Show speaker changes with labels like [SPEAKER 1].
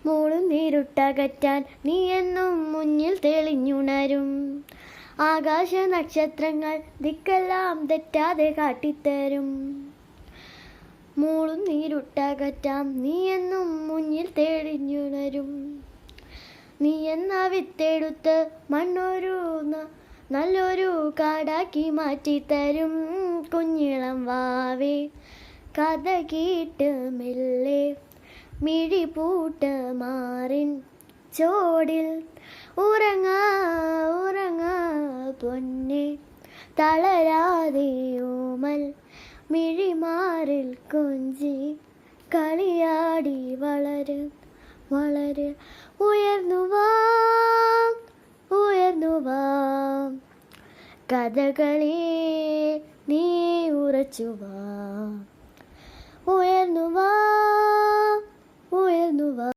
[SPEAKER 1] മൂളും നീരുട്ടകറ്റാൻ നീ എന്നും മുന്നിൽ തെളിഞ്ഞുണരും. ആകാശ നക്ഷത്രങ്ങൾ ദിക്കെല്ലാം തെറ്റാതെ കാട്ടിത്തരും. മൂളും നീരുട്ടകറ്റാം നീ എന്നും മുന്നിൽ തെളിഞ്ഞുണരും. നീ എന്ന വിത്തെടുത്ത് മണ്ണൊരു നല്ലൊരു കാടാക്കി മാറ്റിത്തരും. കുഞ്ഞിളം വാവേ കഥ കേട്ട് മെല്ലെ മിഴി പൂട്ട് മാറിൻ ചോടിൽ ഉറങ്ങാ ഉറങ്ങാ പൊന്നെ തളരാതെ ഓമൽ മിഴിമാറിൽ കൊഞ്ചി കളിയാടി വളര് വളര് ഉയർന്നു വാ കഥകളെ നീ ഉറച്ചു വാ. ഉയർന്നു വാ